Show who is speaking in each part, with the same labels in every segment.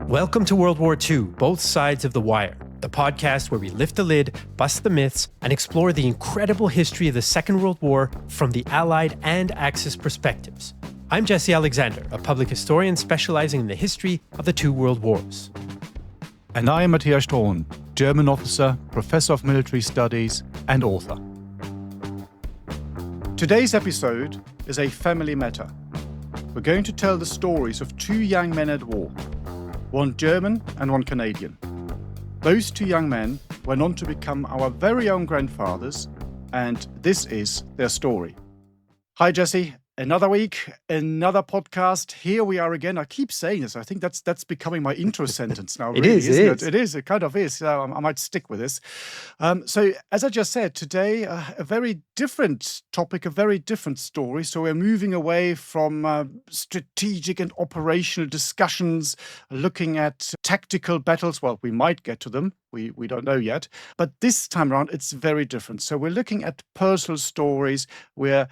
Speaker 1: Welcome to World War II, Both Sides of the Wire, the podcast where we lift the lid, bust the myths, and explore the incredible history of the Second World War from the Allied and Axis perspectives. I'm Jesse Alexander, a public historian specializing in the history of the two world wars.
Speaker 2: And I am Matthias Strohn, German officer, professor of military studies, and author. Today's episode is a family matter. We're going to tell the stories of two young men at war, one German and one Canadian. Those two young men went on to become our very own grandfathers, and this is their story. Hi, Jesse. Another week, another podcast. Here we are again. I keep saying this. I think that's becoming my intro sentence now. Really, isn't it? It is. It kind of is. I might stick with this. So, as I just said, today a very different topic, a very different story. So we're moving away from strategic and operational discussions, looking at tactical battles. Well, we might get to them. We don't know yet. But this time around, it's very different. So we're looking at personal stories. We're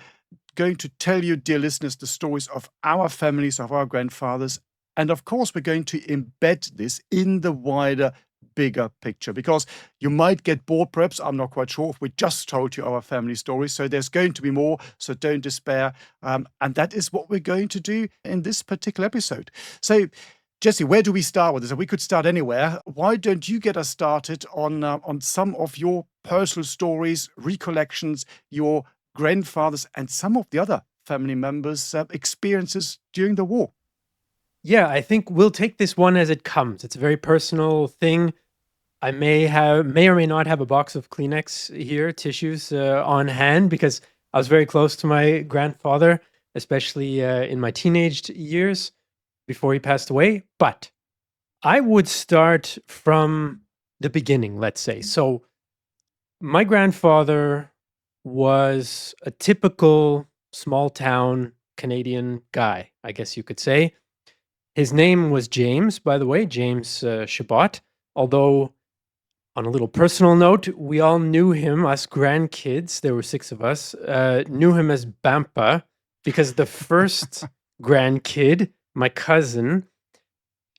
Speaker 2: going to tell you, dear listeners, the stories of our families, of our grandfathers. And of course, we're going to embed this in the wider, bigger picture, because you might get bored, perhaps. I'm not quite sure if we just told you our family stories. So there's going to be more. So don't despair. And that is what we're going to do in this particular episode. So, Jesse, where do we start with this? We could start anywhere. Why don't you get us started on some of your personal stories, recollections, your grandfathers, and some of the other family members' experiences during the war?
Speaker 1: Yeah, I think we'll take this one as it comes. It's a very personal thing. I may or may not have a box of Kleenex here, tissues on hand, because I was very close to my grandfather, especially in my teenage years before he passed away. But I would start from the beginning, let's say. So my grandfather was a typical small town Canadian guy, I guess you could say. His name was James, by the way, James Shabbat. Although, on a little personal note, we all knew him, us grandkids, there were 6 of us, knew him as Bampa, because the first grandkid, my cousin,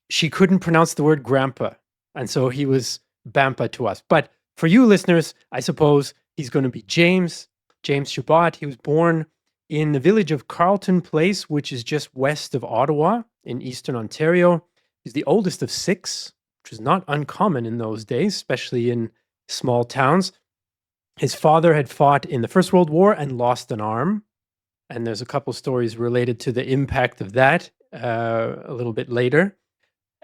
Speaker 1: she couldn't pronounce the word grandpa. And so he was Bampa to us. But for you listeners, I suppose he's going to be James Shabbat. He was born in the village of Carlton Place, which is just west of Ottawa in eastern Ontario. He's the oldest of 6, which was not uncommon in those days, especially in small towns. His father had fought in the First World War and lost an arm. And there's a couple stories related to the impact of that a little bit later.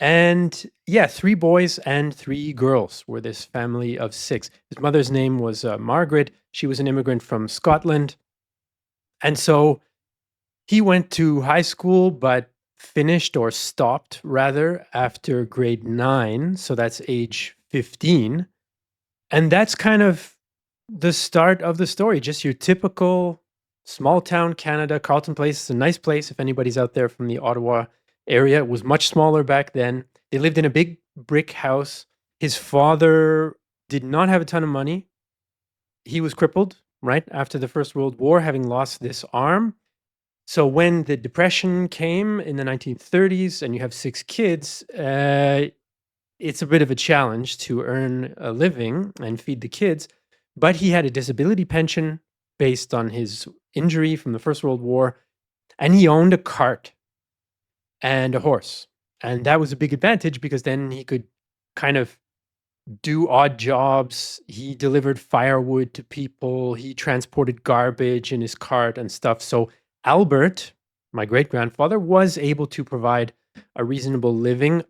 Speaker 1: And yeah, 3 boys and 3 girls were this family of 6. His mother's name was Margaret. She was an immigrant from Scotland. And so he went to high school, but finished or stopped rather after grade 9. So that's age 15. And that's kind of the start of the story. Just your typical small town Canada. Carlton Place is a nice place if anybody's out there from the Ottawa area. It was much smaller back then. They lived in a big brick house. His father did not have a ton of money. He was crippled right after the First World War, having lost this arm. So when the Depression came in the 1930s and you have 6 kids, it's a bit of a challenge to earn a living and feed the kids. But he had a disability pension based on his injury from the First World War, and he owned a cart and a horse. And that was a big advantage because then he could kind of do odd jobs. He delivered firewood to people. He transported garbage in his cart and stuff. So Albert, my great-grandfather, was able to provide a reasonable living,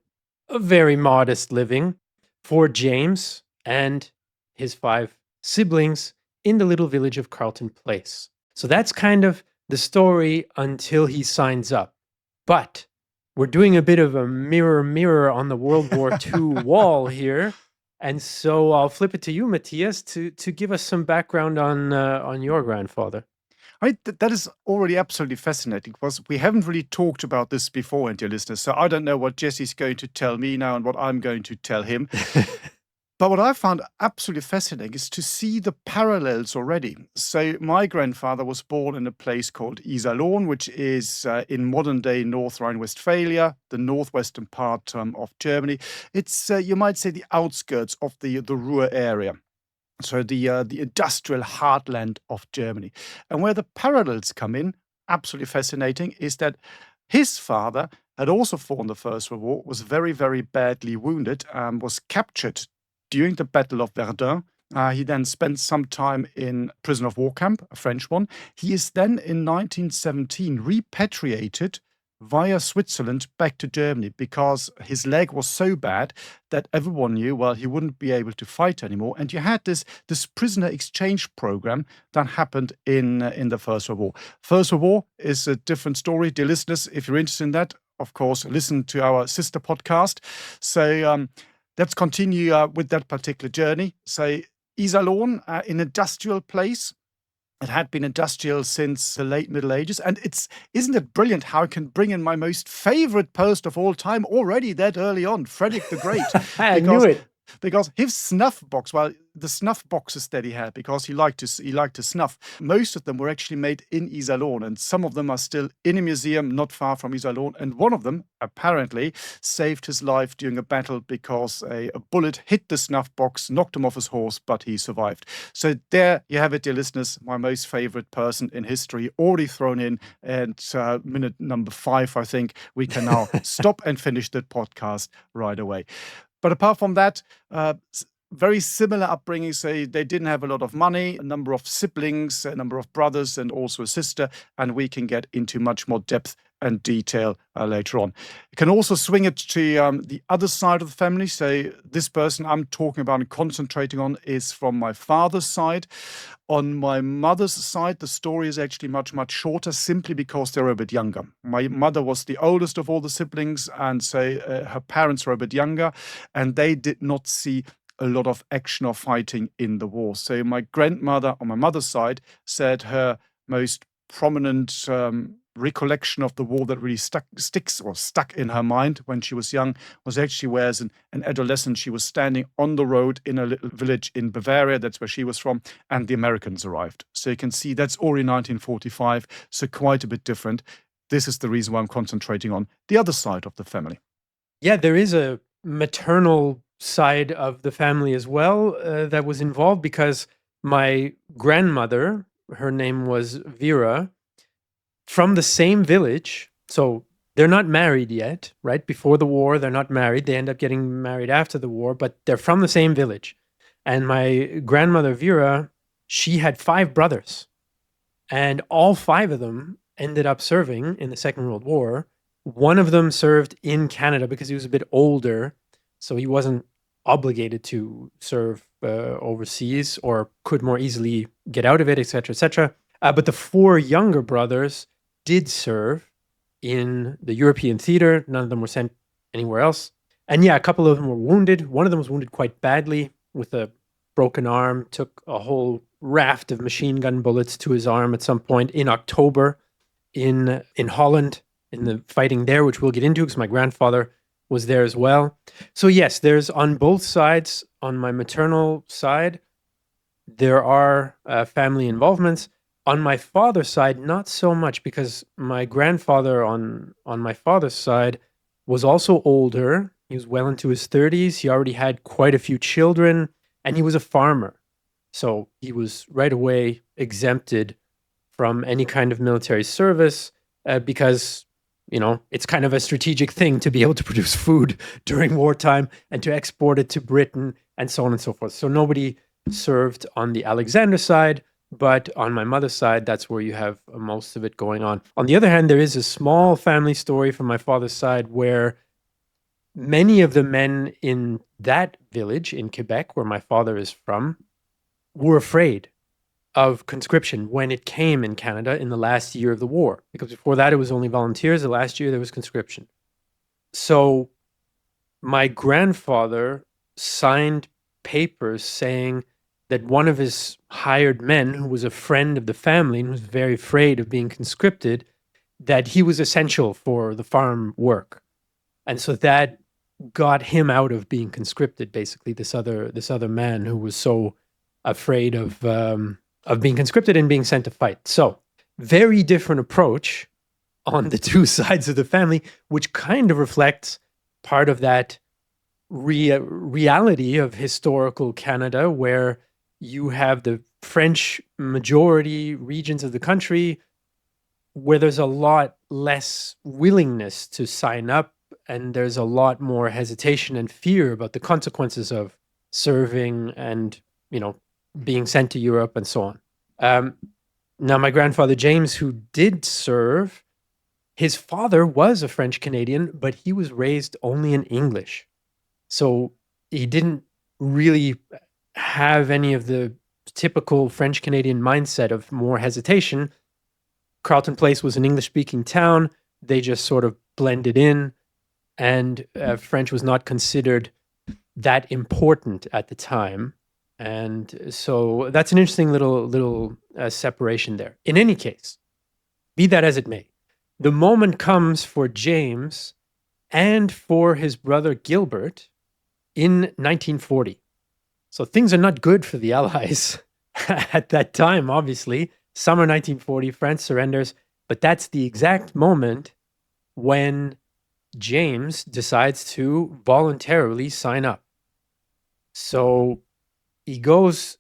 Speaker 1: a very modest living, for James and his 5 siblings in the little village of Carlton Place. So that's kind of the story until he signs up. But we're doing a bit of a mirror on the World War II wall here. And so I'll flip it to you, Matthias, to give us some background on your grandfather.
Speaker 2: That is already absolutely fascinating, because we haven't really talked about this before, dear listeners. So I don't know what Jesse's going to tell me now and what I'm going to tell him. But what I found absolutely fascinating is to see the parallels already. So my grandfather was born in a place called Iserlohn, which is in modern-day North Rhine-Westphalia, the northwestern part of Germany. It's, you might say, the outskirts of the Ruhr area. So the industrial heartland of Germany. And where the parallels come in, absolutely fascinating, is that his father had also fought in the First World War, was very, very badly wounded, was captured during the Battle of Verdun. He then spent some time in prison of war camp, a French one. He is then in 1917 repatriated via Switzerland back to Germany because his leg was so bad that everyone knew, well, he wouldn't be able to fight anymore. And you had this prisoner exchange program that happened in the First World War. First World War is a different story. Dear listeners, if you're interested in that, of course, listen to our sister podcast. So let's continue with that particular journey. So Iserlohn, an industrial place. It had been industrial since the late Middle Ages. And isn't it brilliant how I can bring in my most favorite post of all time already that early on, Frederick the Great.
Speaker 1: I knew it.
Speaker 2: Because his snuff box, well, the snuff boxes that he had, because he liked to snuff, most of them were actually made in Iserlohn, and some of them are still in a museum not far from Iserlohn. And one of them apparently saved his life during a battle because a bullet hit the snuff box, knocked him off his horse, but he survived. So there you have it, dear listeners, my most favorite person in history already thrown in. And minute number 5, I think we can now stop and finish the podcast right away. But apart from that, very similar upbringing. Say they didn't have a lot of money, a number of siblings, a number of brothers, and also a sister. And we can get into much more depth and detail later on. You can also swing it to the other side of the family. So this person I'm talking about and concentrating on is from my father's side. On my mother's side, the story is actually much, much shorter, simply because they're a bit younger. My mother was the oldest of all the siblings, and so her parents were a bit younger, and they did not see a lot of action or fighting in the war. So my grandmother on my mother's side said her most prominent recollection of the war that really stuck in her mind when she was young was actually where, as an adolescent, she was standing on the road in a little village in Bavaria. That's where she was from, and the Americans arrived. So you can see that's already 1945, so quite a bit different. This is the reason why I'm concentrating on the other side of the family.
Speaker 1: Yeah, there is a maternal side of the family as well that was involved, because my grandmother, her name was Vera, from the same village. So they're not married yet, right? Before the war, they're not married. They end up getting married after the war, but they're from the same village. And my grandmother Vera, she had 5 brothers, and all 5 of them ended up serving in the Second World War. One of them served in Canada because he was a bit older, so he wasn't obligated to serve overseas or could more easily get out of it, etc., etc. But the 4 younger brothers did serve in the European theater. None of them were sent anywhere else. And yeah, a couple of them were wounded. One of them was wounded quite badly with a broken arm, took a whole raft of machine gun bullets to his arm at some point in October in Holland, in the fighting there, which we'll get into because my grandfather was there as well. So yes, there's on both sides. On my maternal side, there are family involvements. On my father's side, not so much, because my grandfather on my father's side was also older. He was well into his 30s. He already had quite a few children, and he was a farmer. So he was right away exempted from any kind of military service because, you know, it's kind of a strategic thing to be able to produce food during wartime and to export it to Britain and so on and so forth. So nobody served on the Alexander side, but on my mother's side, that's where you have most of it going on. On the other hand, there is a small family story from my father's side where many of the men in that village in Quebec, where my father is from, were afraid of conscription when it came in Canada in the last year of the war. Because before that, it was only volunteers. The last year, there was conscription. So my grandfather signed papers saying that one of his hired men, who was a friend of the family and was very afraid of being conscripted, that he was essential for the farm work. And so that got him out of being conscripted, basically, this other man who was so afraid of being conscripted and being sent to fight. So, very different approach on the two sides of the family, which kind of reflects part of that reality of historical Canada, where you have the French majority regions of the country where there's a lot less willingness to sign up, and there's a lot more hesitation and fear about the consequences of serving and, being sent to Europe and so on. Now, my grandfather James, who did serve, his father was a French Canadian, but he was raised only in English. So he didn't really have any of the typical French Canadian mindset of more hesitation. Carlton Place was an English-speaking town. They just sort of blended in, and French was not considered that important at the time. And so that's an interesting little separation there. In any case, be that as it may, the moment comes for James and for his brother Gilbert in 1940. So things are not good for the Allies at that time, obviously. Summer 1940, France surrenders, but that's the exact moment when James decides to voluntarily sign up. So he goes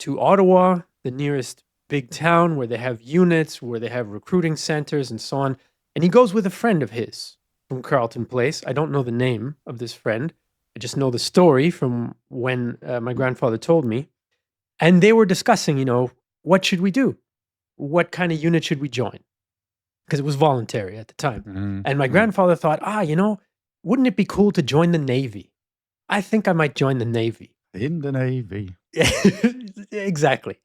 Speaker 1: to Ottawa, the nearest big town where they have units, where they have recruiting centers and so on. And he goes with a friend of his from Carlton Place. I don't know the name of this friend. I just know the story from when my grandfather told me. And they were discussing, what should we do? What kind of unit should we join? Because it was voluntary at the time.
Speaker 2: Mm-hmm.
Speaker 1: And my grandfather thought, wouldn't it be cool to join the Navy? I think I might join the Navy.
Speaker 2: In the Navy.
Speaker 1: Exactly.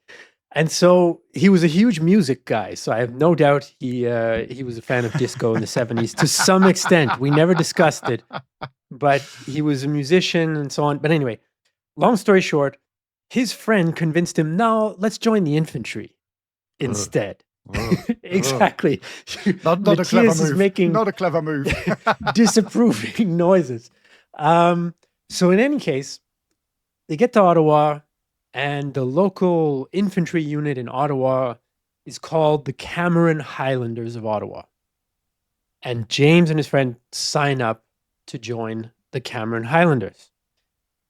Speaker 1: And so he was a huge music guy. So I have no doubt he was a fan of disco in the 70s to some extent. We never discussed it, but he was a musician and so on. But anyway, long story short, his friend convinced him, no, let's join the infantry instead. Exactly.
Speaker 2: Not a clever
Speaker 1: Matthias is
Speaker 2: move.
Speaker 1: making
Speaker 2: Not a clever move.
Speaker 1: disapproving noises. So in any case, they get to Ottawa, and the local infantry unit in Ottawa is called the Cameron Highlanders of Ottawa. And James and his friend sign up to join the Cameron Highlanders.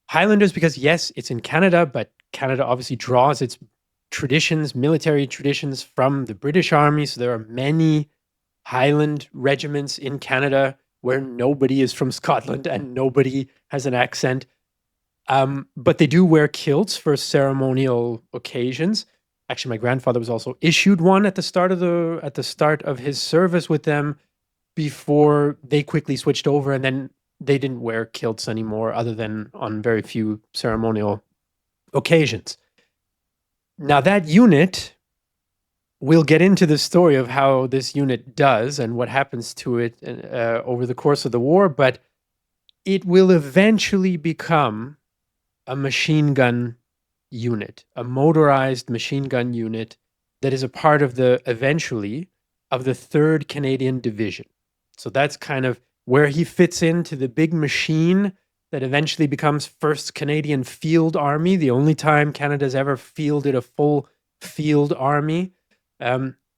Speaker 1: Highlanders because, yes, it's in Canada, but Canada obviously draws its traditions, military traditions, from the British Army. So there are many Highland regiments in Canada where nobody is from Scotland and nobody has an accent. But they do wear kilts for ceremonial occasions. Actually, my grandfather was also issued one at the start of his service with them before they quickly switched over, and then they didn't wear kilts anymore other than on very few ceremonial occasions. Now that unit, we'll get into the story of how this unit does and what happens to it over the course of the war, but it will eventually become a machine gun unit, a motorized machine gun unit that is a part of the 3rd Canadian Division. So that's kind of where he fits into the big machine that eventually becomes 1st Canadian Field Army, the only time Canada's ever fielded a full field army.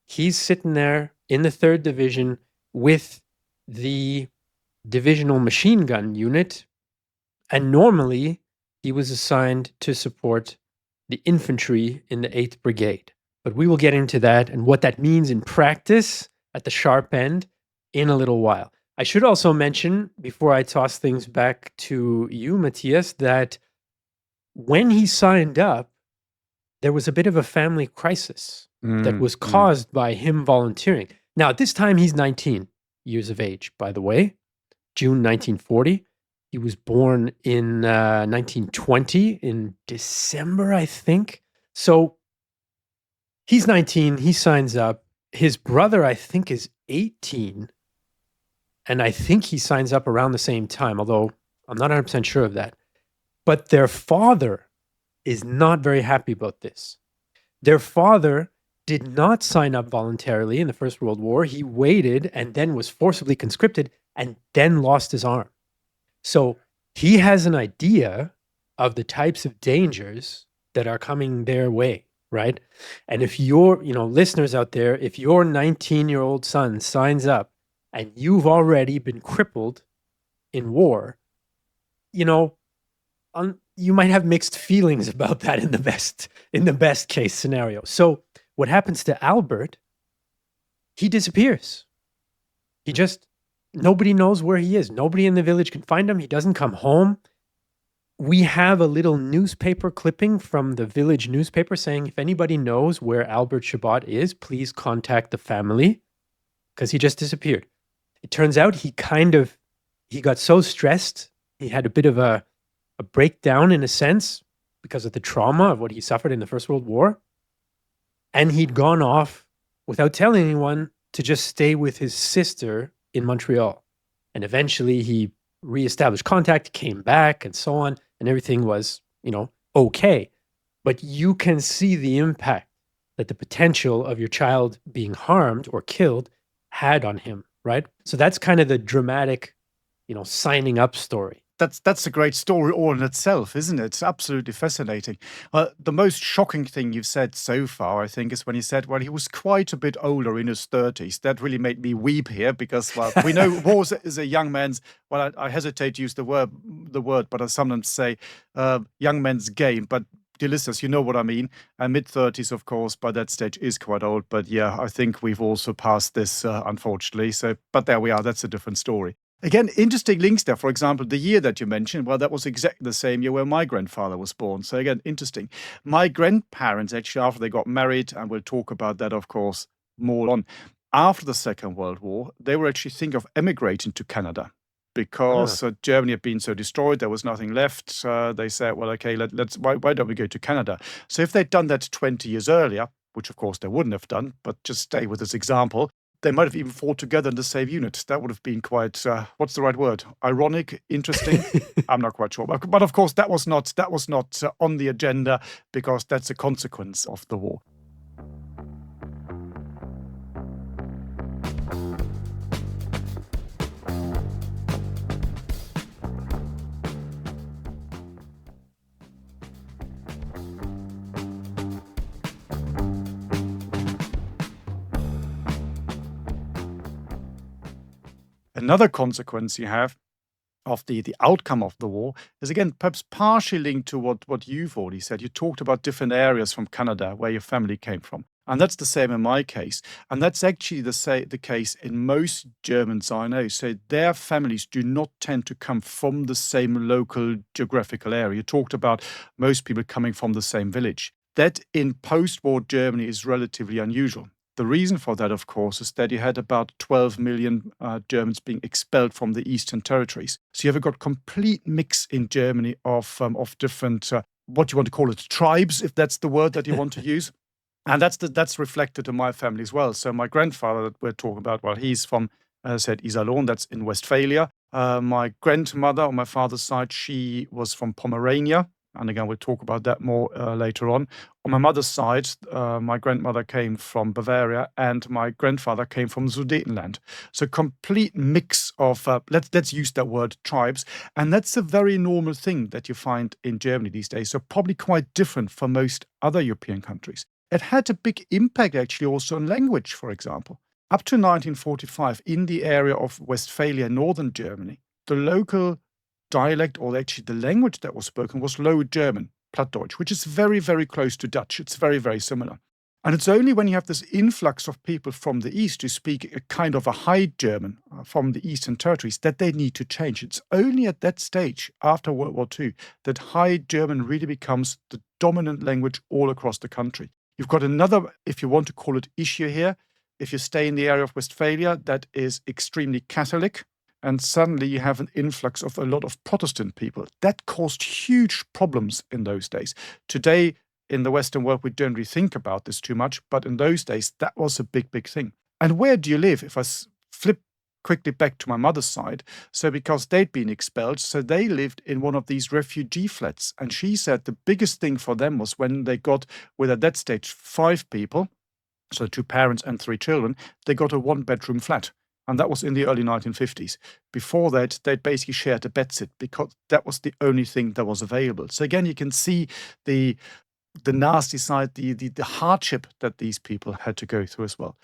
Speaker 1: He's sitting there in the 3rd Division with the divisional machine gun unit, and normally he was assigned to support the infantry in the 8th Brigade. But we will get into that and what that means in practice at the sharp end in a little while. I should also mention, before I toss things back to you, Matthias, that when he signed up, there was a bit of a family crisis that was caused by him volunteering. Now, at this time, he's 19 years of age, by the way, June 1940. He was born in 1920, in December, I think. So he's 19, he signs up. His brother, I think, is 18. And I think he signs up around the same time, although I'm not 100% sure of that. But their father is not very happy about this. Their father did not sign up voluntarily in the First World War. He waited and then was forcibly conscripted and then lost his arm. So he has an idea of the types of dangers that are coming their way, right? And if you're, listeners out there, if your 19-year-old son signs up and you've already been crippled in war, you might have mixed feelings about that in the best case scenario. So what happens to Albert? He disappears. Nobody knows where he is. Nobody in the village can find him. He doesn't come home. We have a little newspaper clipping from the village newspaper saying, if anybody knows where Albert Shabbat is, please contact the family, because he just disappeared. It turns out he got so stressed, he had a bit of a breakdown in a sense because of the trauma of what he suffered in the First World War. And he'd gone off without telling anyone to just stay with his sister in Montreal. And eventually he reestablished contact, came back, and so on, and everything was, okay. But you can see the impact that the potential of your child being harmed or killed had on him, right? So that's kind of the dramatic, signing up story.
Speaker 2: That's a great story all in itself, isn't it? It's absolutely fascinating. The most shocking thing you've said so far, I think, is when you said, well, he was quite a bit older in his 30s. That really made me weep here because, well, we know war is a young man's, well, I hesitate to use the word, but I sometimes say young man's game. But dear listeners, you know what I mean. Mid-30s, of course, by that stage is quite old. But yeah, I think we've also passed this, unfortunately. But there we are. That's a different story. Again, interesting links there. For example, the year that you mentioned, well, that was exactly the same year where my grandfather was born. So again, interesting. My grandparents, actually, after they got married, and we'll talk about that, of course, more on, after the Second World War, they were actually thinking of emigrating to Canada because Germany had been so destroyed, there was nothing left. They said, well, okay, why don't we go to Canada? So if they'd done that 20 years earlier, which of course they wouldn't have done, but just stay with this example, they might have even fought together in the same unit. That would have been quite, what's the right word? Ironic, interesting? I'm not quite sure. But of course, that was not on the agenda because that's a consequence of the war. Another consequence you have of the outcome of the war is, again, perhaps partially linked to what you've already said. You talked about different areas from Canada where your family came from. And that's the same in my case. And that's actually the case in most Germans I know. So their families do not tend to come from the same local geographical area. You talked about most people coming from the same village. That in post-war Germany is relatively unusual. The reason for that, of course, is that you had about 12 million Germans being expelled from the Eastern territories. So you have got complete mix in Germany of different, what you want to call it, tribes, if that's the word that you want to use. And that's reflected in my family as well. So my grandfather that we're talking about, well, he's from, as I said, Iserlohn, that's in Westphalia. My grandmother on my father's side, she was from Pomerania. And again, we'll talk about that more later on. On my mother's side, my grandmother came from Bavaria and my grandfather came from Sudetenland. So complete mix of, let's use that word, tribes. And that's a very normal thing that you find in Germany these days. So probably quite different from most other European countries. It had a big impact actually also on language, for example. Up to 1945, in the area of Westphalia, northern Germany, the local dialect, or actually the language that was spoken, was Low German, Plattdeutsch, which is very, very close to Dutch. It's very, very similar. And it's only when you have this influx of people from the east who speak a kind of a High German from the Eastern territories that they need to change. It's only at that stage, after World War II, that High German really becomes the dominant language all across the country. You've got another, if you want to call it, issue here. If you stay in the area of Westphalia, that is extremely Catholic. And suddenly you have an influx of a lot of Protestant people. That caused huge problems in those days. Today, in the Western world, we don't really think about this too much. But in those days, that was a big, big thing. And where do you live? If I flip quickly back to my mother's side, so because they'd been expelled, so they lived in one of these refugee flats. And she said the biggest thing for them was when they got, with at that stage, 5 people, so 2 parents and 3 children, they got a 1-bedroom flat. And that was in the early 1950s. Before that, they'd basically shared a bedsit because that was the only thing that was available. So again, you can see the nasty side, the hardship that these people had to go through as well.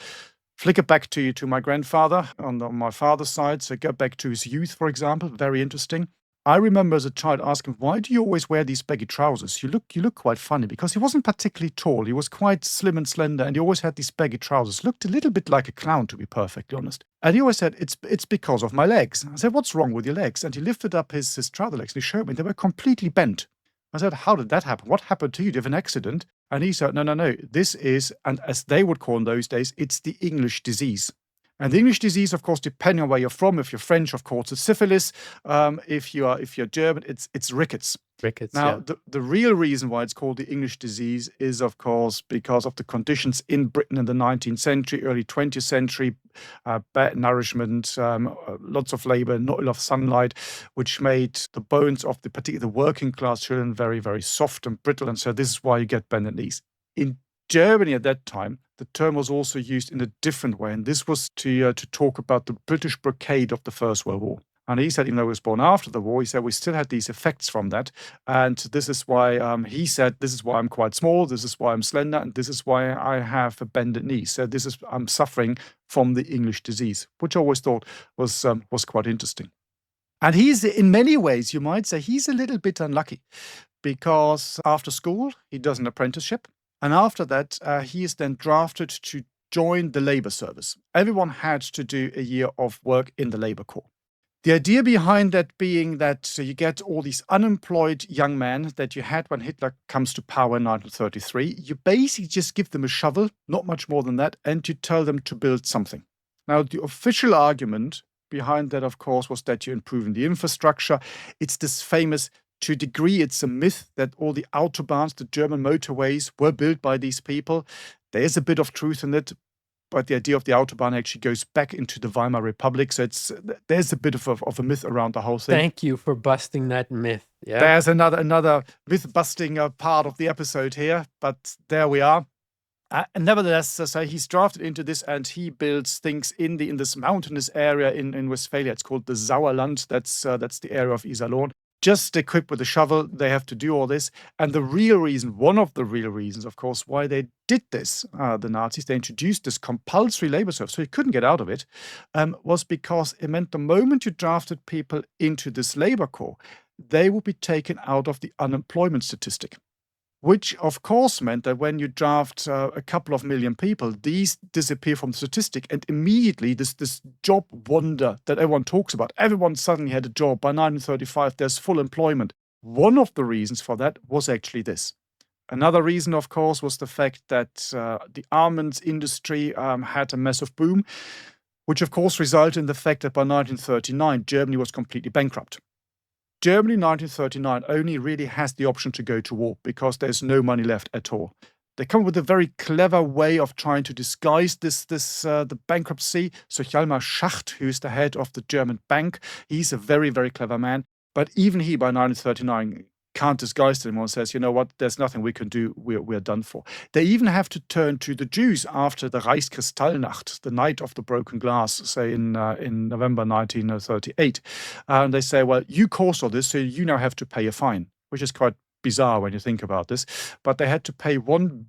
Speaker 2: Flicker back to my grandfather on my father's side. So go back to his youth, for example. Very interesting. I remember as a child asking, why do you always wear these baggy trousers? You look quite funny, because he wasn't particularly tall. He was quite slim and slender, and he always had these baggy trousers. Looked a little bit like a clown, to be perfectly honest. And he always said, it's because of my legs. I said, what's wrong with your legs? And he lifted up his trouser legs and he showed me they were completely bent. I said, how did that happen? What happened to you? Did you have an accident? And he said, no. This is, and as they would call in those days, it's the English disease. And the English disease, of course, depending on where you're from, if you're French, of course, it's syphilis. If you're German, it's rickets.
Speaker 1: Rickets.
Speaker 2: Now,
Speaker 1: Yeah.
Speaker 2: the real reason why it's called the English disease is, of course, because of the conditions in Britain in the 19th century, early 20th century, bad nourishment, lots of labor, not enough sunlight, which made the bones of particularly the working class children very, very soft and brittle. And so this is why you get bended knees. In Germany at that time, the term was also used in a different way, and this was to talk about the British blockade of the First World War. And he said, even though he was born after the war, he said we still had these effects from that. And this is why he said, this is why I'm quite small, this is why I'm slender, and this is why I have a bended knee. So I'm suffering from the English disease, which I always thought was quite interesting. And he's, in many ways, you might say, he's a little bit unlucky, because after school, he does an apprenticeship. And after that, he is then drafted to join the labor service. Everyone had to do a year of work in the labor corps. The idea behind that being that you get all these unemployed young men that you had when Hitler comes to power in 1933. You basically just give them a shovel, not much more than that, and you tell them to build something. Now, the official argument behind that, of course, was that you're improving the infrastructure. It's this famous, to a degree, it's a myth that all the autobahns, the German motorways, were built by these people. There is a bit of truth in it, but the idea of the autobahn actually goes back into the Weimar Republic. So there's a bit of a myth around the whole thing.
Speaker 1: Thank you for busting that myth. Yeah.
Speaker 2: There's another myth-busting part of the episode here, but there we are. And nevertheless, so he's drafted into this, and he builds things in this mountainous area in Westphalia. It's called the Sauerland. That's the area of Iserlohn. Just equipped with a shovel, they have to do all this. And one of the real reasons, of course, why they did this, the Nazis, they introduced this compulsory labor service, so you couldn't get out of it, was because it meant the moment you drafted people into this labor corps, they would be taken out of the unemployment statistic. Which, of course, meant that when you draft a couple of million people, these disappear from the statistic. And immediately, this job wonder that everyone talks about, everyone suddenly had a job. By 1935, there's full employment. One of the reasons for that was actually this. Another reason, of course, was the fact that the armaments industry had a massive boom, which, of course, resulted in the fact that by 1939, Germany was completely bankrupt. Germany, 1939, only really has the option to go to war because there's no money left at all. They come up with a very clever way of trying to disguise the bankruptcy. So Hjalmar Schacht, who's the head of the German bank, he's a very, very clever man. But even he, by 1939, can't disguise it anymore and says, you know what, there's nothing we can do, we're done for. They even have to turn to the Jews after the Reichskristallnacht, the night of the broken glass, say in November 1938. And they say, well, you caused all this, so you now have to pay a fine, which is quite bizarre when you think about this. But they had to pay 1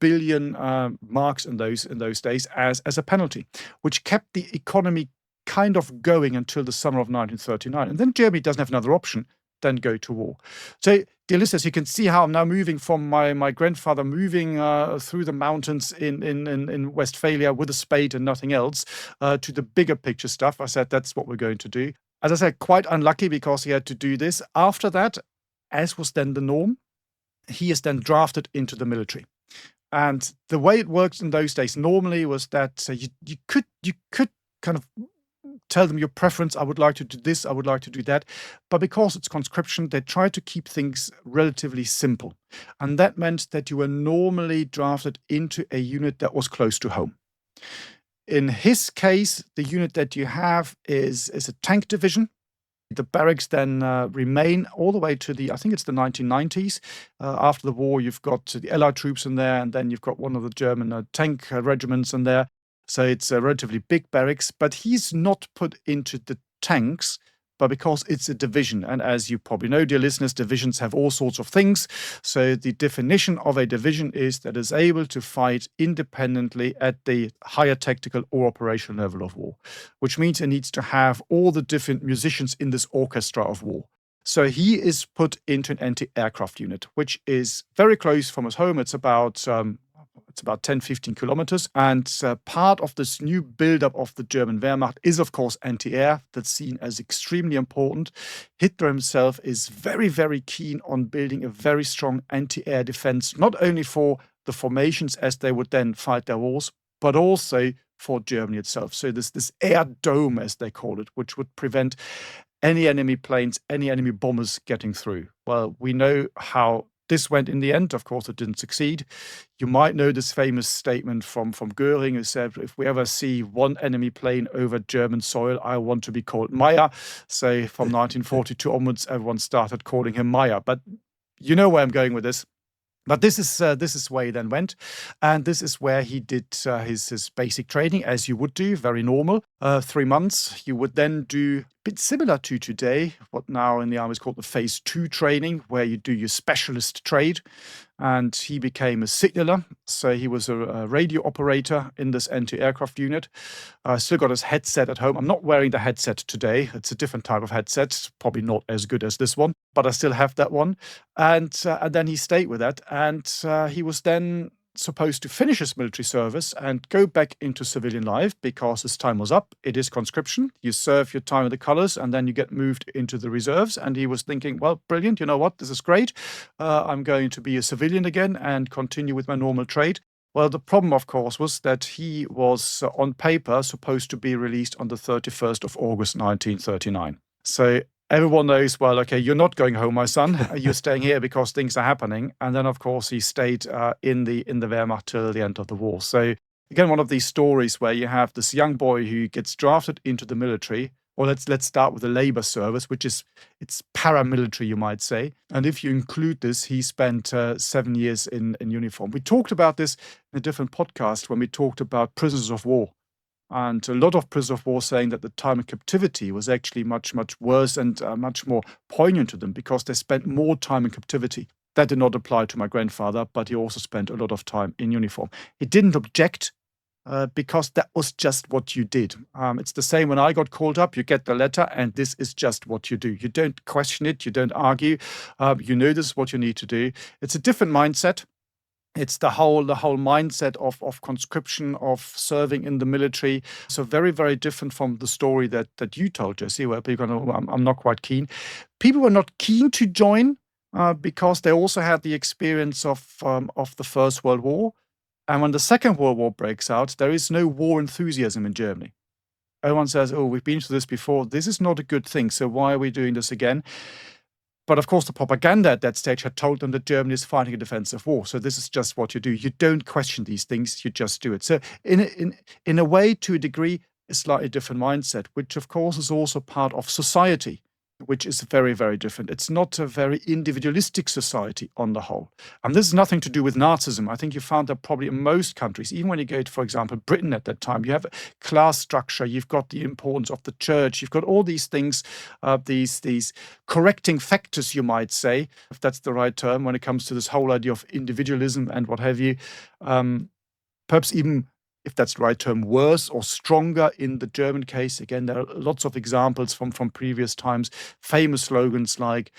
Speaker 2: billion marks in those days as a penalty, which kept the economy kind of going until the summer of 1939. And then Germany doesn't have another option than go to war. So, dear listeners, you can see how I'm now moving from my grandfather moving through the mountains in Westphalia with a spade and nothing else to the bigger picture stuff. I said that's what we're going to do. As I said, quite unlucky because he had to do this. After that, as was then the norm, he is then drafted into the military. And the way it works in those days normally was that you could kind of tell them your preference. I would like to do this, I would like to do that. But because it's conscription, they try to keep things relatively simple. And that meant that you were normally drafted into a unit that was close to home. In his case, the unit that you have is a tank division. The barracks then remain all the way to I think it's the 1990s. After the war, you've got the Allied troops in there, and then you've got one of the German tank regiments in there. So it's a relatively big barracks, but he's not put into the tanks, but because it's a division. And as you probably know, dear listeners, divisions have all sorts of things. So the definition of a division is that it's able to fight independently at the higher tactical or operational level of war, which means it needs to have all the different musicians in this orchestra of war. So he is put into an anti-aircraft unit, which is very close from his home. It's about 10, 15 kilometers. And part of this new buildup of the German Wehrmacht is, of course, anti-air. That's seen as extremely important. Hitler himself is very, very keen on building a very strong anti-air defense, not only for the formations as they would then fight their wars, but also for Germany itself. So this air dome, as they call it, which would prevent any enemy planes, any enemy bombers getting through. Well, we know how this went in the end. Of course, it didn't succeed. You might know this famous statement from Goering, who said, if we ever see one enemy plane over German soil, I want to be called Meyer. So from 1942 onwards, everyone started calling him Meyer. But you know where I'm going with this. But this is where he then went, and this is where he did his basic training, as you would do, very normal. 3 months. You would then do a bit similar to today, what now in the army is called the Phase 2 training, where you do your specialist trade. And he became a signaller, so he was a radio operator in this anti-aircraft unit. Still got his headset at home. I'm not wearing the headset today. It's a different type of headset. It's probably not as good as this one, but I still have that one. And then he stayed with that. And he was then supposed to finish his military service and go back into civilian life because his time was up. It is conscription. You serve your time with the colors and then you get moved into the reserves. And he was thinking, well, brilliant. You know what? This is great. I'm going to be a civilian again and continue with my normal trade. Well, the problem, of course, was that he was on paper supposed to be released on the 31st of August, 1939. So everyone knows, well, okay, you're not going home, my son. You're staying here because things are happening. And then, of course, he stayed in the Wehrmacht till the end of the war. So again, one of these stories where you have this young boy who gets drafted into the military. Or let's start with the labor service, which is it's paramilitary, you might say. And if you include this, he spent 7 years in uniform. We talked about this in a different podcast when we talked about prisoners of war. And a lot of prisoners of war saying that the time in captivity was actually much, much worse and much more poignant to them because they spent more time in captivity. That did not apply to my grandfather, but he also spent a lot of time in uniform. He didn't object because that was just what you did. It's the same when I got called up. You get the letter, and this is just what you do. You don't question it. You don't argue. You know this is what you need to do. It's a different mindset. It's the whole mindset of conscription, of serving in the military. So very, very different from the story that you told, Jesse, where people go, I'm not quite keen. People were not keen to join because they also had the experience of the First World War. And when the Second World War breaks out, there is no war enthusiasm in Germany. Everyone says, oh, we've been through this before. This is not a good thing. So why are we doing this again? But of course, the propaganda at that stage had told them that Germany is fighting a defensive war. So this is just what you do. You don't question these things. You just do it. So in a way, to a degree, a slightly different mindset, which of course is also part of society, which is very, very different. It's not a very individualistic society on the whole. And this has nothing to do with Nazism. I think you found that probably in most countries, even when you go to, for example, Britain at that time, you have a class structure, you've got the importance of the church, you've got all these things, these correcting factors, you might say, if that's the right term, when it comes to this whole idea of individualism and what have you. Perhaps even, if that's the right term, worse or stronger in the German case. Again, there are lots of examples from previous times, famous slogans like,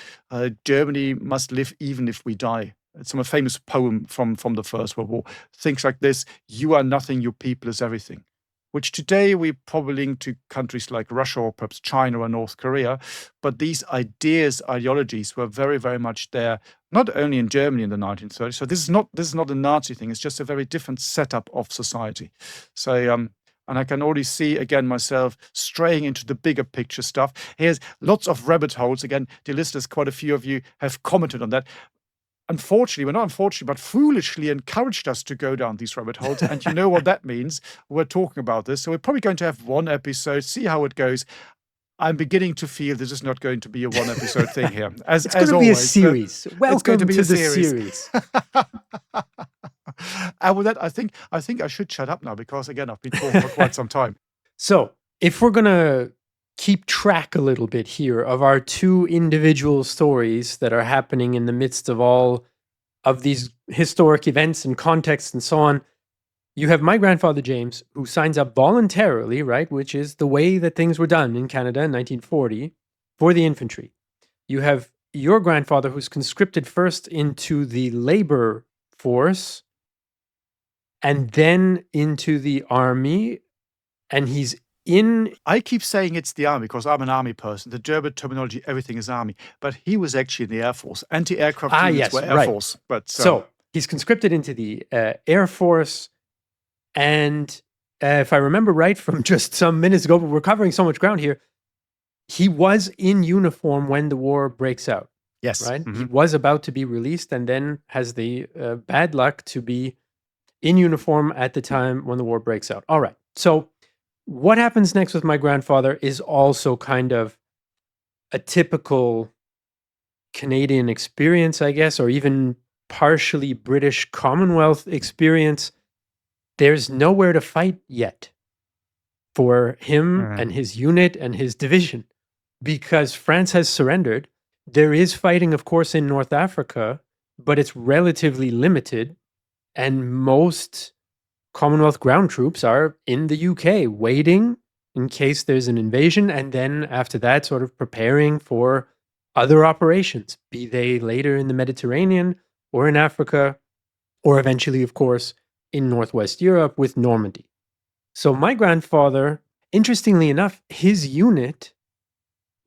Speaker 2: Germany must live even if we die. It's from a famous poem from the First World War. Things like this, you are nothing, your people is everything. Which today we probably link to countries like Russia or perhaps China or North Korea. But these ideologies were very, very much there, not only in Germany in the 1930s. So this is not a Nazi thing. It's just a very different setup of society. So, and I can already see, again, myself straying into the bigger picture stuff. Here's lots of rabbit holes. Again, dear listeners, quite a few of you have commented on that. Unfortunately, well, not unfortunately, but foolishly encouraged us to go down these rabbit holes. And you know what that means. We're talking about this. So we're probably going to have one episode, see how it goes. I'm beginning to feel this is not going to be a one episode thing here. It's
Speaker 1: going to be a series. Welcome to the series.
Speaker 2: And with that, I think I should shut up now because again I've been talking for quite some time.
Speaker 1: So, if we're gonna keep track a little bit here of our two individual stories that are happening in the midst of all of these historic events and contexts and so on, you have my grandfather James, who signs up voluntarily, right, which is the way that things were done in Canada in 1940 for the infantry. You have your grandfather who's conscripted first into the labor force and then into the army, and he's in.
Speaker 2: I keep saying it's the army because I'm an army person. The German terminology, everything is army. But he was actually in the Air Force. Anti-aircraft units
Speaker 1: Yes,
Speaker 2: were Air
Speaker 1: right.
Speaker 2: Force. But
Speaker 1: So he's conscripted into the Air Force. And if I remember right from just some minutes ago, but we're covering so much ground here, he was in uniform when the war breaks out.
Speaker 2: yes,
Speaker 1: Right?
Speaker 2: mhm.
Speaker 1: He was about to be released and then has the bad luck to be in uniform at the time when the war breaks out. All right. So what happens next with my grandfather is also kind of a typical Canadian experience, I guess, or even partially British Commonwealth experience. There's nowhere to fight yet for him and his unit and his division because France has surrendered. There is fighting, of course, in North Africa, but it's relatively limited. And most Commonwealth ground troops are in the UK waiting in case there's an invasion. And then after that, sort of preparing for other operations, be they later in the Mediterranean or in Africa, or eventually, of course, in Northwest Europe with Normandy. So my grandfather, interestingly enough, his unit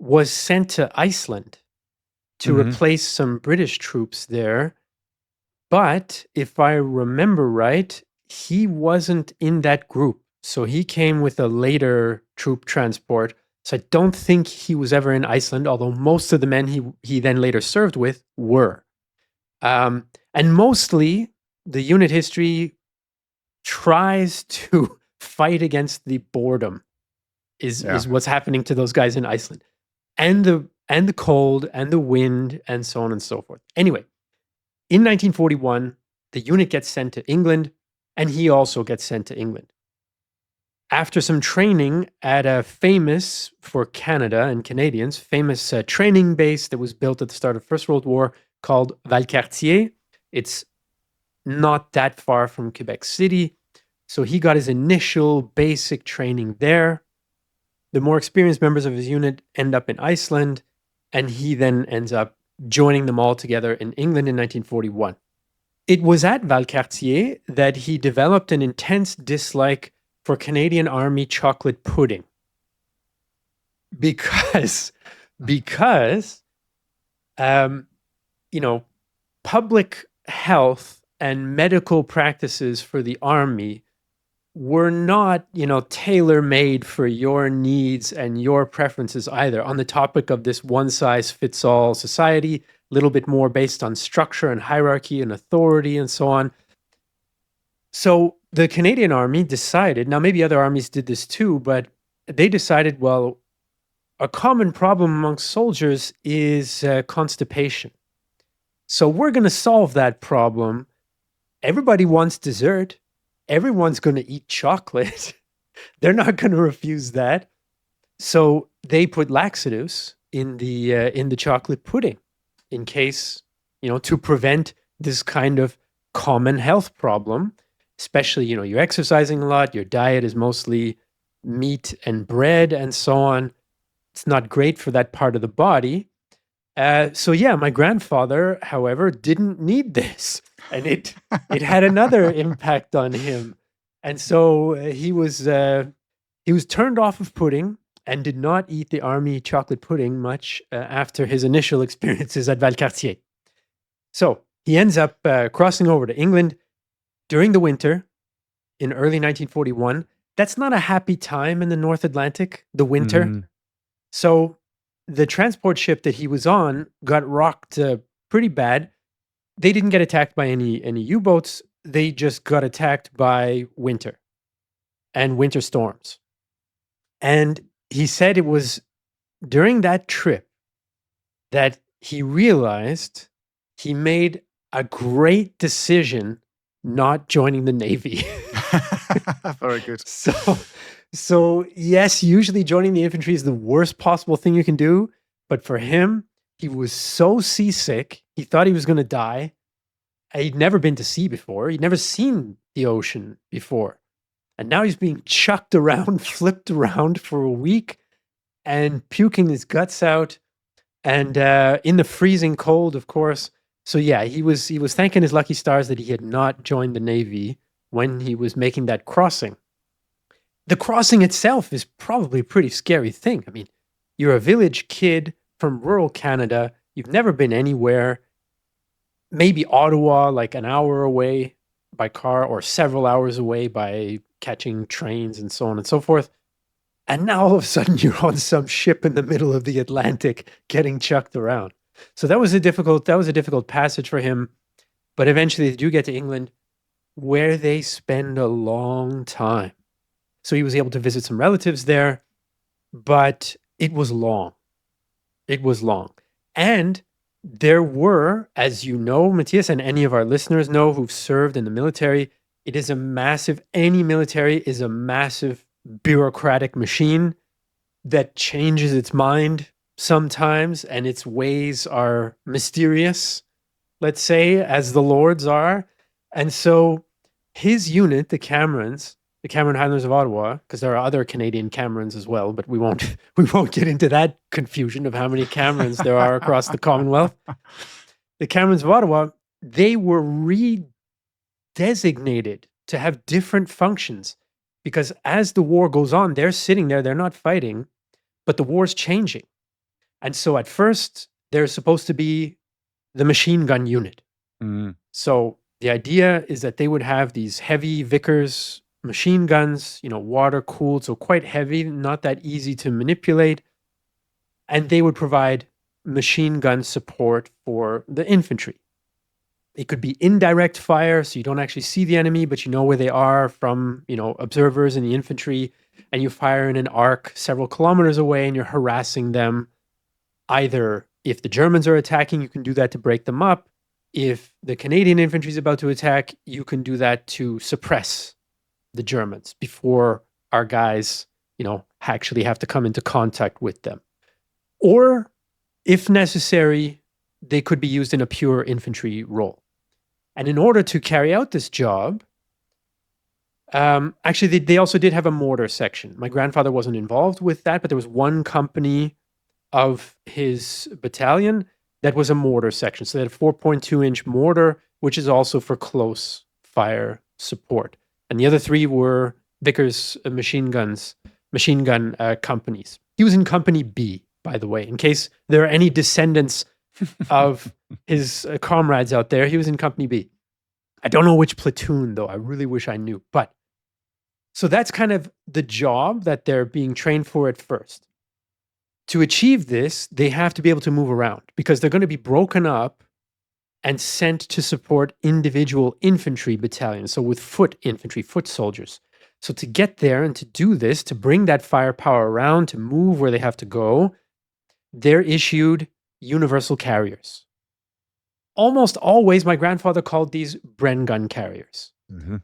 Speaker 1: was sent to Iceland to replace some British troops there. But if I remember right, he wasn't in that group. So he came with a later troop transport. So I don't think he was ever in Iceland, although most of the men he then later served with were. And mostly the unit history tries to fight against the boredom is what's happening to those guys in Iceland. And the cold and the wind and so on and so forth. Anyway, in 1941, the unit gets sent to England, and he also gets sent to England. After some training at a famous, for Canada and Canadians, famous training base that was built at the start of First World War called Valcartier. It's not that far from Quebec City. So he got his initial basic training there. The more experienced members of his unit end up in Iceland, and he then ends up joining them all together in England in 1941. It was at Valcartier that he developed an intense dislike for Canadian Army chocolate pudding. Because public health and medical practices for the Army were not, tailor-made for your needs and your preferences either. On the topic of this one-size-fits-all society, a little bit more based on structure and hierarchy and authority and so on. So the Canadian Army decided, now maybe other armies did this too, but they decided, well, a common problem amongst soldiers is constipation. So we're going to solve that problem. Everybody wants dessert. Everyone's going to eat chocolate. They're not going to refuse that. So they put laxatives in the chocolate pudding in case, to prevent this kind of common health problem. Especially, you're exercising a lot. Your diet is mostly meat and bread and so on. It's not great for that part of the body. My grandfather, however, didn't need this. And it had another impact on him. And so he was turned off of pudding and did not eat the army chocolate pudding much after his initial experiences at Valcartier. So he ends up crossing over to England during the winter in early 1941. That's not a happy time in the North Atlantic, the winter. So the transport ship that he was on got rocked pretty bad. They didn't get attacked by any U-boats. They just got attacked by winter and winter storms. And he said it was during that trip that he realized he made a great decision not joining the Navy.
Speaker 2: Very good.
Speaker 1: So yes, usually joining the infantry is the worst possible thing you can do. But for him, he was so seasick, he thought he was going to die. He'd never been to sea before. He'd never seen the ocean before. And now he's being chucked around, flipped around for a week and puking his guts out. And in the freezing cold, of course. So yeah, he was thanking his lucky stars that he had not joined the Navy when he was making that crossing. The crossing itself is probably a pretty scary thing. I mean, you're a village kid from rural Canada. You've never been anywhere. Maybe Ottawa, like an hour away by car or several hours away by catching trains and so on and so forth. And now all of a sudden you're on some ship in the middle of the Atlantic getting chucked around. So that was a difficult passage for him. But eventually they do get to England, where they spend a long time. So he was able to visit some relatives there, but it was long. It was long. And there were, as you know, Matthias, and any of our listeners know who've served in the military, any military is a massive bureaucratic machine that changes its mind sometimes, and its ways are mysterious, let's say, as the Lord's are. And so his unit, the Cameron Highlanders of Ottawa, because there are other Canadian Camerons as well, but we won't get into that confusion of how many Camerons there are across the Commonwealth. The Camerons of Ottawa, they were redesignated to have different functions because as the war goes on, they're sitting there, they're not fighting, but the war's changing. And so at first, they're supposed to be the machine gun unit.
Speaker 2: Mm.
Speaker 1: So the idea is that they would have these heavy Vickers machine guns, water cooled, so quite heavy, not that easy to manipulate. And they would provide machine gun support for the infantry. It could be indirect fire, so you don't actually see the enemy, but you know where they are from, observers in the infantry, and you fire in an arc several kilometers away and you're harassing them. Either if the Germans are attacking, you can do that to break them up. If the Canadian infantry is about to attack, you can do that to suppress the Germans before our guys, actually have to come into contact with them. Or, if necessary, they could be used in a pure infantry role. And in order to carry out this job, actually, they also did have a mortar section. My grandfather wasn't involved with that, but there was one company of his battalion that was a mortar section. So they had a 4.2-inch mortar, which is also for close fire support. And the other three were Vickers machine gun companies. He was in Company B, by the way, in case there are any descendants of his comrades out there. He was in Company B. I don't know which platoon, though. I really wish I knew. But so that's kind of the job that they're being trained for at first. To achieve this, they have to be able to move around because they're going to be broken up and sent to support individual infantry battalions. So with foot infantry, foot soldiers. So to get there and to do this, to bring that firepower around, to move where they have to go, they're issued universal carriers. Almost always, my grandfather called these Bren gun carriers.
Speaker 2: Mm-hmm.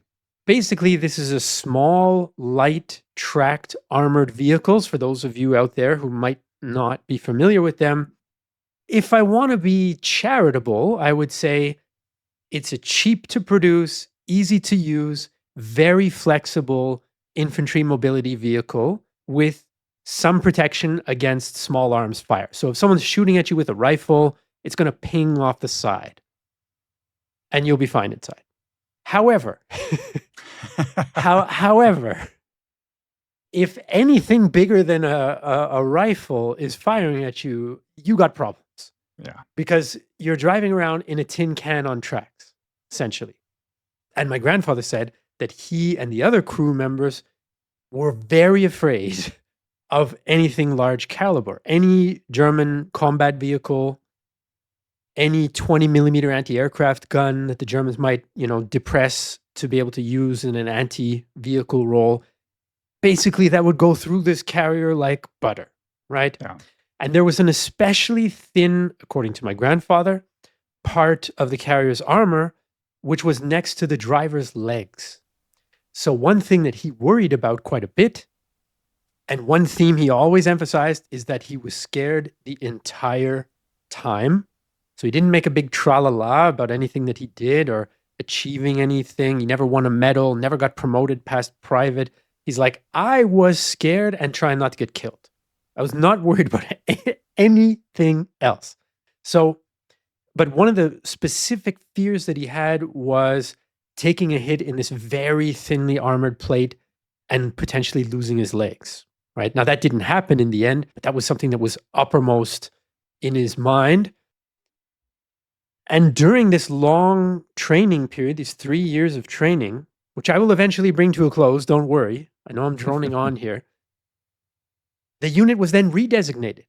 Speaker 1: Basically, this is a small, light, tracked, armored vehicles for those of you out there who might not be familiar with them. If I want to be charitable, I would say it's a cheap to produce, easy to use, very flexible infantry mobility vehicle with some protection against small arms fire. So if someone's shooting at you with a rifle, it's going to ping off the side and you'll be fine inside. However, if anything bigger than a rifle is firing at you, you got problems.
Speaker 2: Yeah.
Speaker 1: Because you're driving around in a tin can on tracks, essentially. And my grandfather said that he and the other crew members were very afraid of anything large caliber. Any German combat vehicle, any 20 millimeter anti-aircraft gun that the Germans might, depress to be able to use in an anti-vehicle role. Basically, that would go through this carrier like butter, right?
Speaker 2: Yeah.
Speaker 1: And there was an especially thin, according to my grandfather, part of the carrier's armor which was next to the driver's legs. So one thing that he worried about quite a bit, and one theme he always emphasized, is that he was scared the entire time. So he didn't make a big tra-la-la about anything that he did or achieving anything. He never won a medal, never got promoted past private. He's like, I was scared and trying not to get killed. I was not worried about anything else. So, but one of the specific fears that he had was taking a hit in this very thinly armored plate and potentially losing his legs, right? Now, that didn't happen in the end, but that was something that was uppermost in his mind. And during this long training period, these 3 years of training, which I will eventually bring to a close, don't worry. I know I'm droning on here. The unit was then redesignated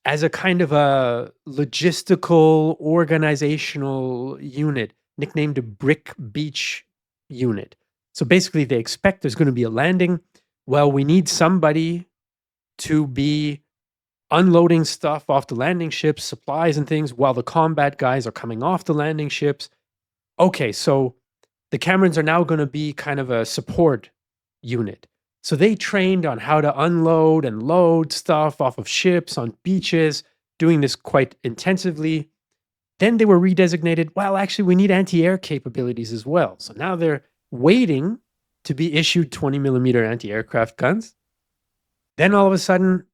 Speaker 1: as a kind of a logistical, organizational unit, nicknamed a Brick Beach unit. So basically, they expect there's going to be a landing. Well, we need somebody to be unloading stuff off the landing ships, supplies and things, while the combat guys are coming off the landing ships. Okay, so the Camerons are now going to be kind of a support unit. So they trained on how to unload and load stuff off of ships on beaches, doing this quite intensively. Then they were redesignated, well, actually, we need anti-air capabilities as well. So now they're waiting to be issued 20 millimeter anti-aircraft guns. Then all of a sudden,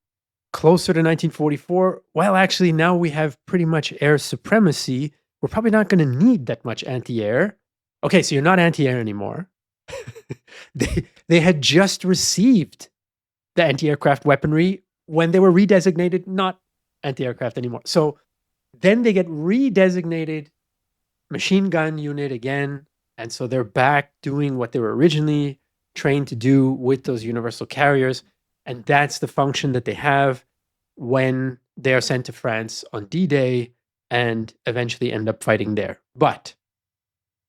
Speaker 1: closer to 1944, well, actually, now we have pretty much air supremacy. We're probably not going to need that much anti-air. Okay, so you're not anti-air anymore. They had just received the anti-aircraft weaponry when they were redesignated not anti-aircraft anymore. So then they get redesignated machine gun unit again. And so they're back doing what they were originally trained to do with those universal carriers. And that's the function that they have when they are sent to France on D-Day and eventually end up fighting there. But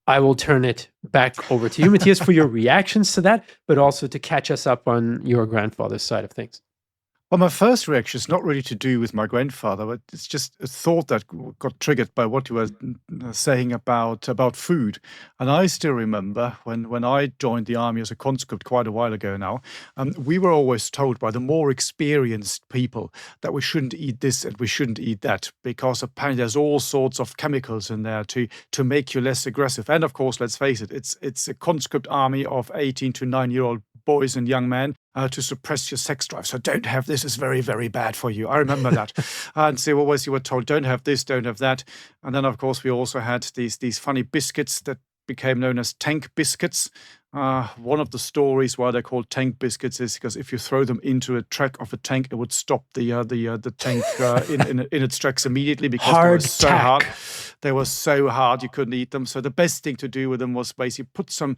Speaker 1: I will turn it back over to you, Matthias, for your reactions to that, but also to catch us up on your grandfather's side of things.
Speaker 2: Well, my first reaction is not really to do with my grandfather, but it's just a thought that got triggered by what you were saying about food. And I still remember when I joined the army as a conscript quite a while ago now, we were always told by the more experienced people that we shouldn't eat this and we shouldn't eat that, because apparently there's all sorts of chemicals in there to make you less aggressive. And of course, let's face it, it's a conscript army of 18 to 9-year-old boys and young men to suppress your sex drive. So don't have this, is very, very bad for you. I remember that. And so always you were told, don't have this, don't have that. And then, of course, we also had these funny biscuits that became known as tank biscuits. One of the stories why they're called tank biscuits is because if you throw them into a track of a tank, it would stop the tank in its tracks immediately because they were so hard. They were so hard you couldn't eat them. So the best thing to do with them was basically put some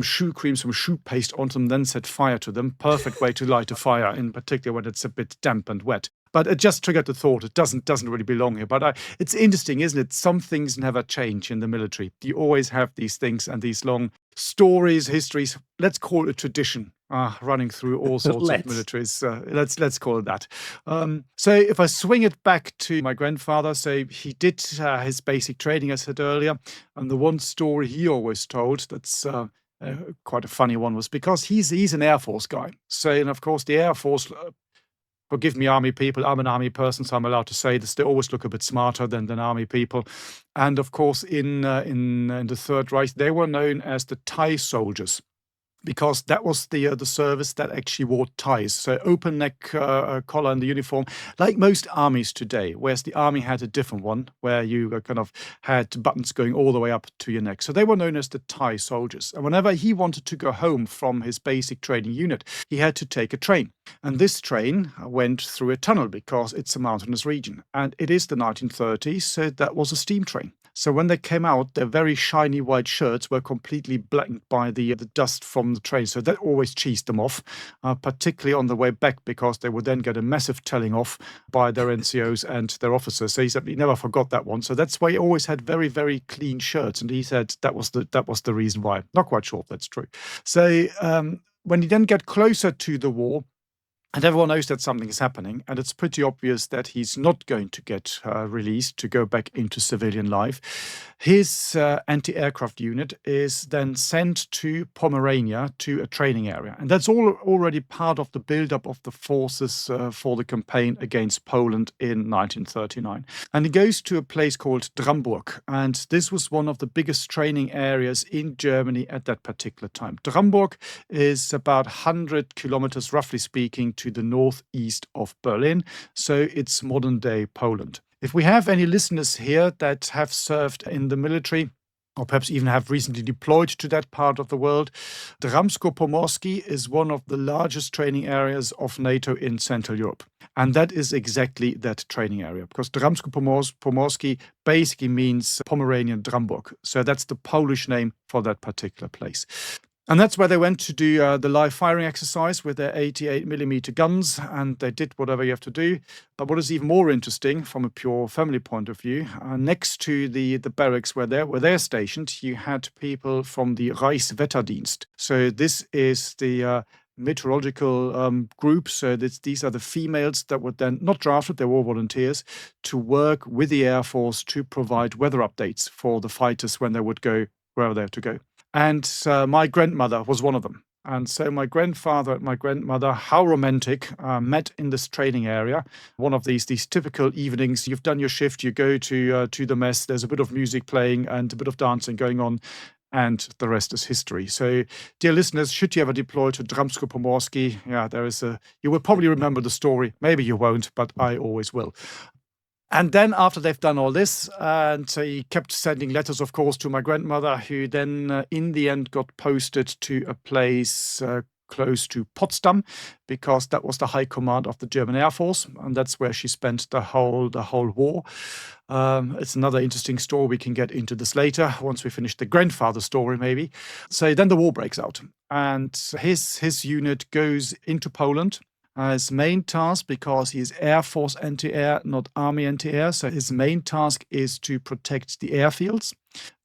Speaker 2: shoe cream, some shoe paste onto them, then set fire to them. Perfect way to light a fire, in particular when it's a bit damp and wet. But it just triggered the thought. It doesn't really belong here. But it's interesting, isn't it? Some things never change in the military. You always have these things and these long stories, histories. Let's call it a tradition running through all sorts of militaries. Let's call it that. So if I swing it back to my grandfather, so he did his basic training, as I said earlier. And the one story he always told that's quite a funny one was because he's an Air Force guy. So, and of course, the Air Force... Forgive me, army people. I'm an army person, so I'm allowed to say this. They always look a bit smarter than army people. And of course, in the Third Reich, they were known as the tie soldiers, because that was the service that actually wore ties, so open neck collar in the uniform, like most armies today, whereas the army had a different one where you kind of had buttons going all the way up to your neck. So they were known as the tie soldiers. And whenever he wanted to go home from his basic training unit, he had to take a train. And this train went through a tunnel because it's a mountainous region. And it is the 1930s, so that was a steam train. So when they came out, their very shiny white shirts were completely blackened by the dust from the train. So that always cheesed them off, particularly on the way back, because they would then get a massive telling off by their NCOs and their officers. So he said he never forgot that one. So that's why he always had very, very clean shirts. And he said that was the reason why. Not quite sure if that's true. So when he then got closer to the war, And everyone knows that something is happening, and it's pretty obvious that he's not going to get released to go back into civilian life. His anti-aircraft unit is then sent to Pomerania, to a training area. And that's already part of the buildup of the forces for the campaign against Poland in 1939. And he goes to a place called Dramburg, and this was one of the biggest training areas in Germany at that particular time. Dramburg is about 100 kilometers, roughly speaking, to the northeast of Berlin, so it's modern-day Poland. If we have any listeners here that have served in the military, or perhaps even have recently deployed to that part of the world, Dramsko-Pomorsky is one of the largest training areas of NATO in Central Europe. And that is exactly that training area, because Dramsko-Pomorsky basically means Pomeranian Dramburg. So that's the Polish name for that particular place. And that's where they went to do the live firing exercise with their 88mm guns, and they did whatever you have to do. But what is even more interesting from a pure family point of view, next to the barracks where they're stationed, you had people from the Reichswetterdienst. So this is the meteorological group. So these are the females that were then not drafted, they were all volunteers, to work with the Air Force to provide weather updates for the fighters when they would go wherever they had to go. And my grandmother was one of them. And so my grandfather and my grandmother, how romantic, met in this training area. One of these typical evenings, you've done your shift, you go to the mess, there's a bit of music playing and a bit of dancing going on, and the rest is history. So, dear listeners, should you ever deploy to Dramsko-Pomorsky, you will probably remember the story. Maybe you won't, but I always will. And then after they've done all this, and he kept sending letters, of course, to my grandmother, who then in the end got posted to a place close to Potsdam, because that was the high command of the German Air Force, and that's where she spent the whole war. It's another interesting story. We can get into this later once we finish the grandfather story, maybe. So then the war breaks out, and his unit goes into Poland. His main task, because he is Air Force anti-air, not Army anti-air, so his main task is to protect the airfields.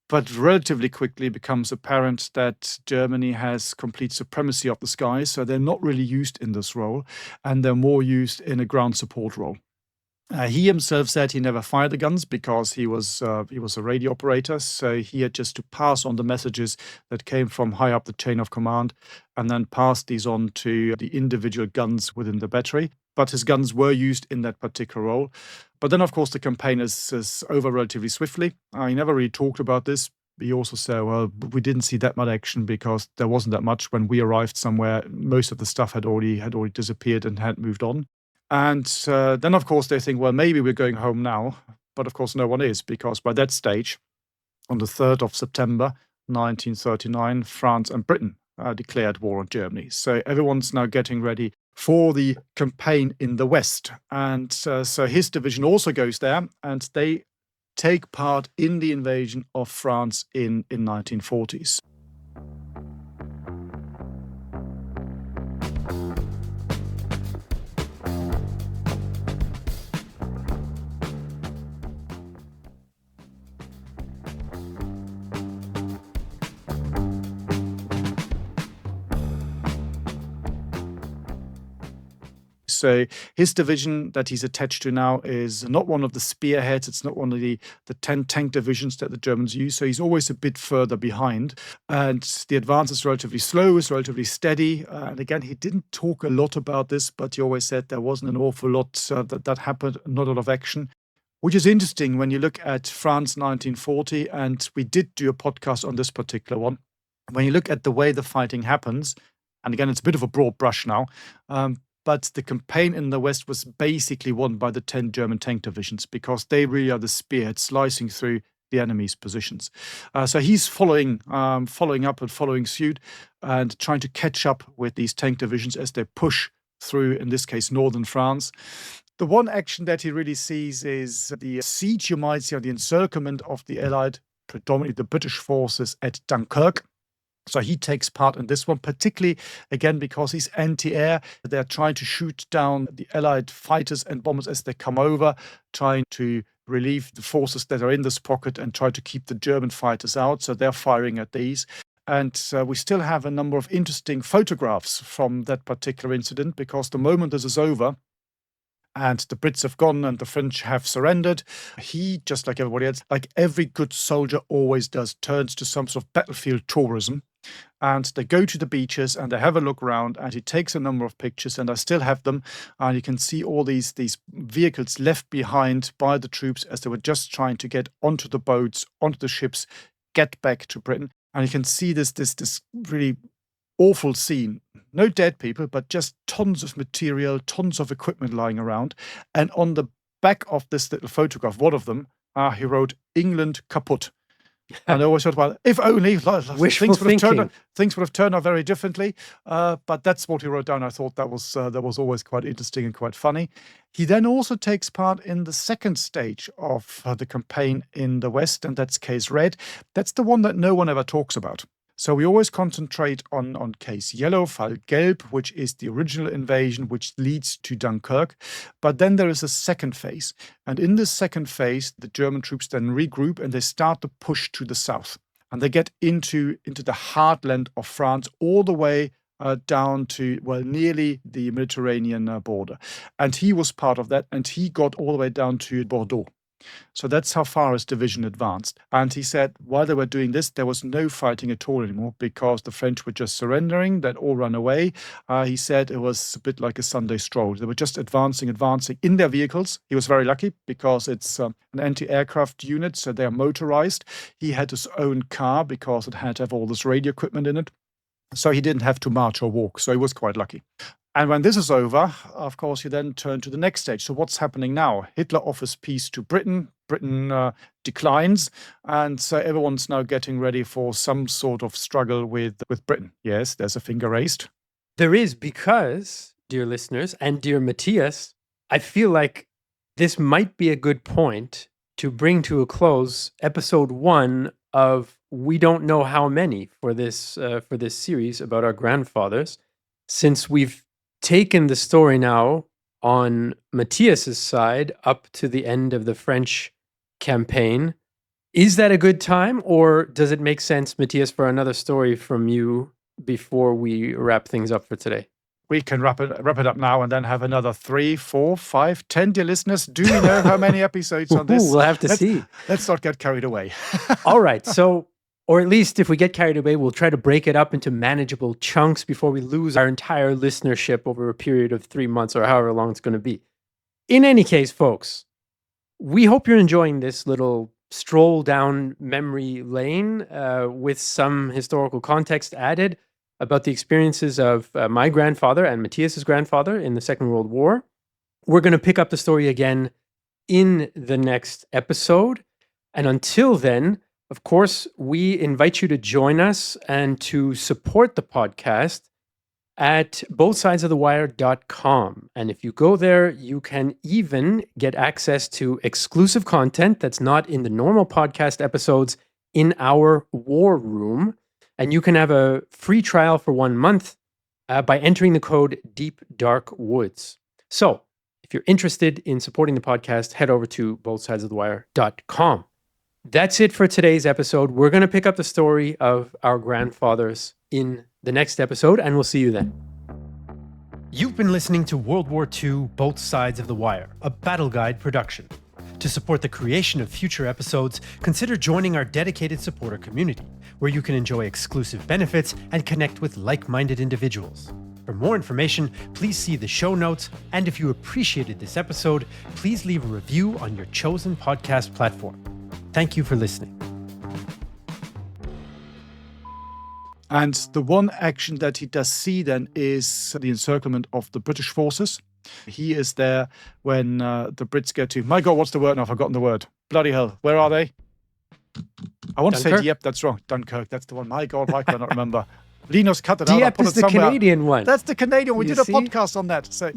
Speaker 2: But relatively quickly becomes apparent that Germany has complete supremacy of the skies, so they're not really used in this role, and they're more used in a ground support role. He himself said he never fired the guns because he was a radio operator, so he had just to pass on the messages that came from high up the chain of command and then pass these on to the individual guns within the battery. But his guns were used in that particular role. But then, of course, the campaign is over relatively swiftly. He never really talked about this. He also said, well, we didn't see that much action because there wasn't that much when we arrived somewhere. Most of the stuff had already disappeared and had moved on. And then, of course, they think, well, maybe we're going home now. But, of course, no one is, because by that stage, on the 3rd of September 1939, France and Britain declared war on Germany. So everyone's now getting ready for the campaign in the West. And so his division also goes there, and they take part in the invasion of France in 1940s. So his division that he's attached to now is not one of the spearheads. It's not one of the 10 tank divisions that the Germans use. So he's always a bit further behind. And the advance is relatively slow, it's relatively steady. And again, he didn't talk a lot about this, but he always said there wasn't an awful lot that happened, not a lot of action. Which is interesting when you look at France 1940, and we did do a podcast on this particular one. When you look at the way the fighting happens, and again, it's a bit of a broad brush now, but the campaign in the West was basically won by the 10 German tank divisions because they really are the spearhead slicing through the enemy's positions. So he's following up and following suit and trying to catch up with these tank divisions as they push through, in this case, northern France. The one action that he really sees is the siege, you might say, or the encirclement of the Allied, predominantly the British forces at Dunkirk. So he takes part in this one, particularly, again, because he's anti-air. They're trying to shoot down the Allied fighters and bombers as they come over, trying to relieve the forces that are in this pocket and try to keep the German fighters out. So they're firing at these. And we still have a number of interesting photographs from that particular incident, because the moment this is over and the Brits have gone and the French have surrendered, he, just like everybody else, like every good soldier always does, turns to some sort of battlefield tourism. And they go to the beaches and they have a look around, and he takes a number of pictures, and I still have them. And you can see all these vehicles left behind by the troops as they were just trying to get onto the boats, onto the ships, get back to Britain. And you can see this really awful scene. No dead people, but just tons of material, tons of equipment lying around. And on the back of this little photograph, one of them, he wrote, "England kaput." And I always thought, well, if only things would have turned out very differently. But that's what he wrote down. I thought that was always quite interesting and quite funny. He then also takes part in the second stage of the campaign in the West, and that's Case Red. That's the one that no one ever talks about. So we always concentrate on Case Yellow, Fall Gelb, which is the original invasion, which leads to Dunkirk. But then there is a second phase. And in this second phase, the German troops then regroup and they start to push to the south. And they get into the heartland of France, all the way down to, well, nearly the Mediterranean border. And he was part of that, and he got all the way down to Bordeaux. So that's how far his division advanced. And he said while they were doing this, there was no fighting at all anymore, because the French were just surrendering. They'd all run away. He said it was a bit like a Sunday stroll. They were just advancing in their vehicles. He was very lucky because it's an anti-aircraft unit, so they're motorized. He had his own car because it had to have all this radio equipment in it. So he didn't have to march or walk. So he was quite lucky. And when this is over, of course, you then turn to the next stage. So what's happening now? Hitler offers peace to Britain. Britain declines. And so everyone's now getting ready for some sort of struggle with Britain. Yes, there's a finger raised.
Speaker 1: There is, because, dear listeners and dear Matthias, I feel like this might be a good point to bring to a close episode 1 of We Don't Know How Many for this series about our grandfathers, since we've taken the story now on Matthias's side up to the end of the French campaign. Is that a good time, or does it make sense, Matthias, for another story from you before we wrap things up for today?
Speaker 2: We can wrap it up now and then have another 3, 4, 5, 10, dear listeners. Do we know how many episodes on this?
Speaker 1: We'll have to see.
Speaker 2: Let's not get carried away.
Speaker 1: All right. So, or at least if we get carried away, we'll try to break it up into manageable chunks before we lose our entire listenership over a period of 3 months or however long it's going to be. In any case, folks, we hope you're enjoying this little stroll down memory lane with some historical context added about the experiences of my grandfather and Matthias's grandfather in the Second World War. We're going to pick up the story again in the next episode. And until then, of course, we invite you to join us and to support the podcast at bothsidesofthewire.com. And if you go there, you can even get access to exclusive content that's not in the normal podcast episodes in our war room. And you can have a free trial for 1 month by entering the code Deep Dark Woods. So if you're interested in supporting the podcast, head over to bothsidesofthewire.com. That's it for today's episode. We're going to pick up the story of our grandfathers in the next episode, and we'll see you then. You've been listening to World War II, Both Sides of the Wire, a Battle Guide production. To support the creation of future episodes, consider joining our dedicated supporter community, where you can enjoy exclusive benefits and connect with like-minded individuals. For more information, please see the show notes, and if you appreciated this episode, please leave a review on your chosen podcast platform. Thank you for listening.
Speaker 2: And the one action that he does see then is the encirclement of the British forces. He is there when the Brits get to, my God, what's the word now? I've forgotten the word. Bloody hell. Where are they? I want
Speaker 1: Dunkirk?
Speaker 2: to say Dieppe. That's wrong. Dunkirk. That's the one. My God, why can I not remember? Linus cut it out.
Speaker 1: Dieppe is the Canadian one.
Speaker 2: That's the Canadian. We
Speaker 1: You
Speaker 2: did a
Speaker 1: see?
Speaker 2: podcast on that. So